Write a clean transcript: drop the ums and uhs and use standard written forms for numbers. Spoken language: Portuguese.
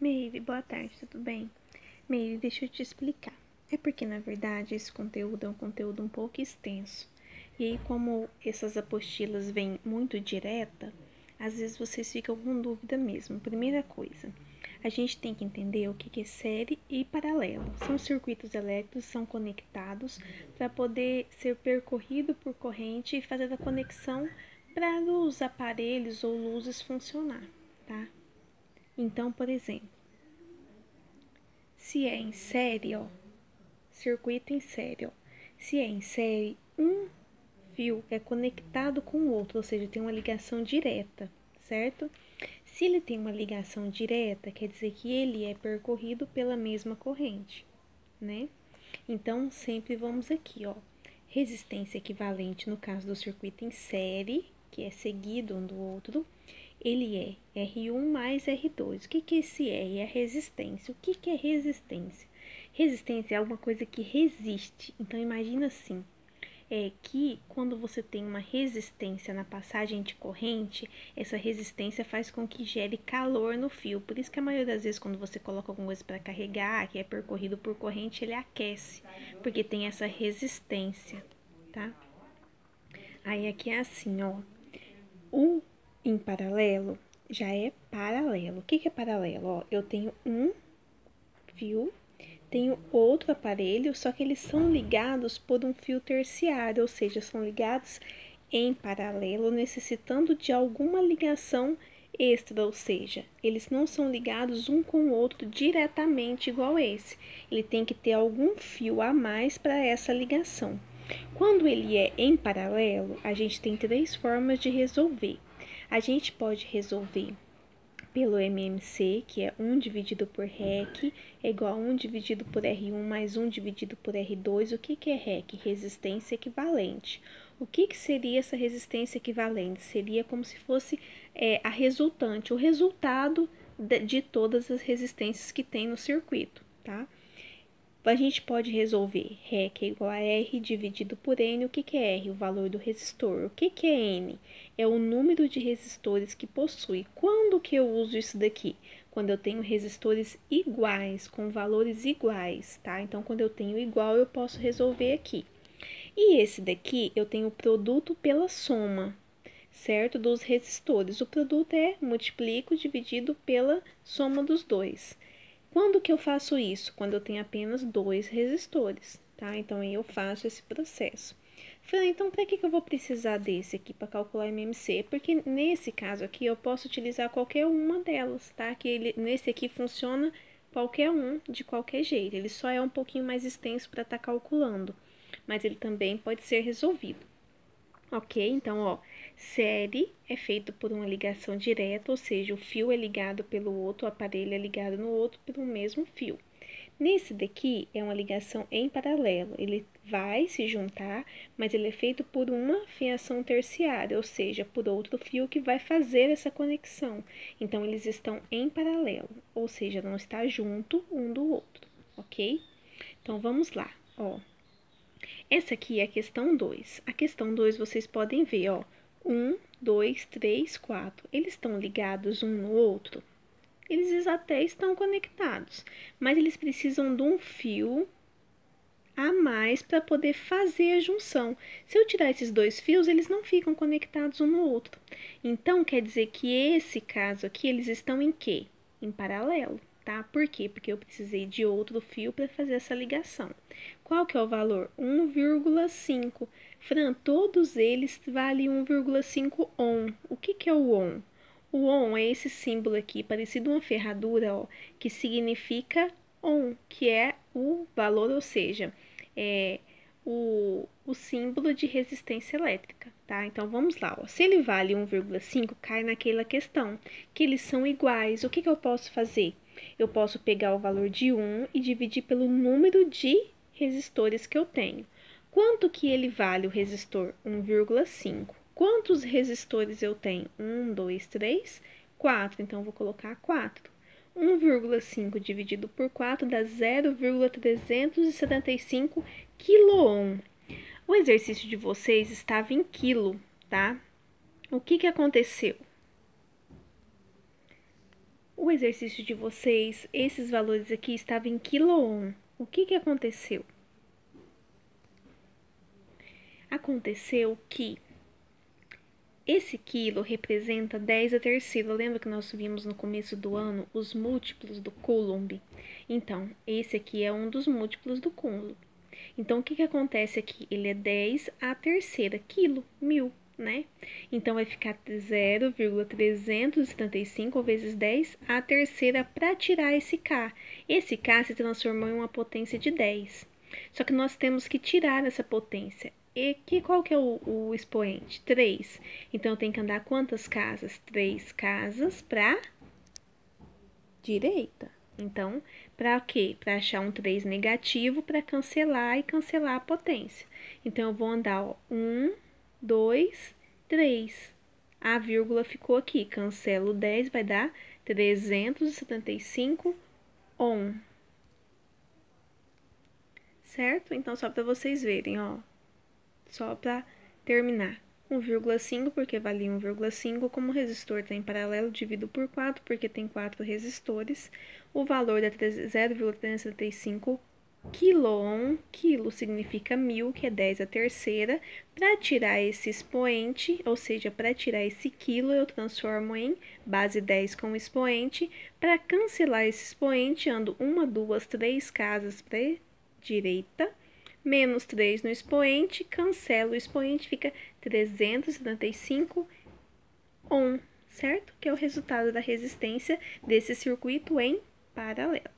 Meire, boa tarde, tudo bem? Meire, deixa eu te explicar. É porque, na verdade, esse conteúdo é um conteúdo um pouco extenso. E aí, como essas apostilas vêm muito direta, às vezes vocês ficam com dúvida mesmo. Primeira coisa, a gente tem que entender o que é série e paralelo. São circuitos elétricos, são conectados para poder ser percorrido por corrente e fazer a conexão para os aparelhos ou luzes funcionar, tá? Então, por exemplo, se é em série, ó, circuito em série, ó. Se é em série, um fio é conectado com o outro, ou seja, tem uma ligação direta, certo? Se ele tem uma ligação direta, quer dizer que ele é percorrido pela mesma corrente, né? Então, sempre vamos aqui, ó. Resistência equivalente no caso do circuito em série, que é seguido um do outro, ele é R1 mais R2. O que é esse R? É a resistência. O que é resistência? Resistência é alguma coisa que resiste. Então, imagina assim, que quando você tem uma resistência na passagem de corrente, essa resistência faz com que gere calor no fio. Por isso que a maioria das vezes, quando você coloca alguma coisa para carregar, que é percorrido por corrente, ele aquece, porque tem essa resistência, tá? Aí aqui é assim, ó. O em paralelo já é paralelo. O que é paralelo? Ó, eu tenho um fio, tenho outro aparelho, só que eles são ligados por um fio terciário, ou seja, são ligados em paralelo, necessitando de alguma ligação extra, ou seja, eles não são ligados um com o outro diretamente igual esse. Ele tem que ter algum fio a mais para essa ligação. Quando ele é em paralelo, a gente tem três formas de resolver. A gente pode resolver pelo MMC, que é 1 dividido por REC, é igual a 1 dividido por R1 mais 1 dividido por R2. O que é REC? Resistência equivalente. O que seria essa resistência equivalente? Seria como se fosse a resultante, o resultado de todas as resistências que tem no circuito, tá? A gente pode resolver REC é igual a R dividido por N. O que é R? O valor do resistor. O que é N? É o número de resistores que possui. Quando que eu uso isso daqui? Quando eu tenho resistores iguais, com valores iguais, tá? Então, quando eu tenho igual, eu posso resolver aqui. E esse daqui, eu tenho o produto pela soma, certo? Dos resistores. O produto é multiplico dividido pela soma dos dois. Quando que eu faço isso? Quando eu tenho apenas dois resistores, tá? Então, aí eu faço esse processo. Fran, então, para que eu vou precisar desse aqui para calcular MMC? Porque nesse caso aqui, eu posso utilizar qualquer uma delas, tá? Que nesse aqui funciona qualquer um, de qualquer jeito. Ele só é um pouquinho mais extenso para estar calculando, mas ele também pode ser resolvido. Ok? Então, ó, série é feito por uma ligação direta, ou seja, o fio é ligado pelo outro, o aparelho é ligado no outro pelo mesmo fio. Nesse daqui é uma ligação em paralelo, ele vai se juntar, mas ele é feito por uma fiação terciária, ou seja, por outro fio que vai fazer essa conexão. Então, eles estão em paralelo, ou seja, não está junto um do outro, ok? Então, vamos lá, ó. Essa aqui é a questão 2. A questão 2 vocês podem ver, ó. 1, 2, 3, 4. Eles estão ligados um no outro? Eles até estão conectados, mas eles precisam de um fio a mais para poder fazer a junção. Se eu tirar esses dois fios, eles não ficam conectados um no outro. Então, quer dizer que esse caso aqui, eles estão em quê? Em paralelo, tá? Por quê? Porque eu precisei de outro fio para fazer essa ligação. Qual que é o valor? 1,5. Fran, todos eles valem 1,5 ohm. O que é o ohm? O ohm é esse símbolo aqui, parecido uma ferradura, ó, que significa ohm, que é o valor, ou seja, é o símbolo de resistência elétrica, tá? Então, vamos lá, ó. Se ele vale 1,5, cai naquela questão, que eles são iguais. O que eu posso fazer? Eu posso pegar o valor de 1 e dividir pelo número de resistores que eu tenho. Quanto que ele vale o resistor? 1,5. Quantos resistores eu tenho? 1, 2, 3, 4. Então, vou colocar 4. 1,5 dividido por 4 dá 0,375 quiloohm. O exercício de vocês estava em quilo, tá? O que aconteceu? o exercício de vocês, esses valores aqui estavam em quilo-ohm. O que aconteceu? Aconteceu que esse quilo representa 10 a terceira. Lembra que nós vimos no começo do ano os múltiplos do Coulomb? Então, esse aqui é um dos múltiplos do Coulomb. Então, o que acontece aqui? Ele é 10 a terceira, quilo, 1000, né? Então, vai ficar 0,375 vezes 10 a terceira para tirar esse K. Esse K se transformou em uma potência de 10. Só que nós temos que tirar essa potência. E qual que é o expoente? 3. Então, eu tenho que andar quantas casas? 3 casas para direita. Então, para quê? Para achar um 3 negativo, para cancelar e cancelar a potência. Então, eu vou andar, ó, 1, 2, 3. A vírgula ficou aqui. Cancelo 10, vai dar 375 ohm. Certo? Então, só para vocês verem, ó. Só para terminar. 1,5 porque vale 1,5, como o resistor está em paralelo, divido por 4 porque tem 4 resistores. O valor é 0,375 quiloohm, quilo significa 1000, que é 10 a terceira. Para tirar esse expoente, ou seja, para tirar esse quilo, eu transformo em base 10 com expoente. Para cancelar esse expoente, ando 1, 2, 3 casas para direita. Menos 3 no expoente, cancelo o expoente, fica 375 ohm, certo? Que é o resultado da resistência desse circuito em paralelo.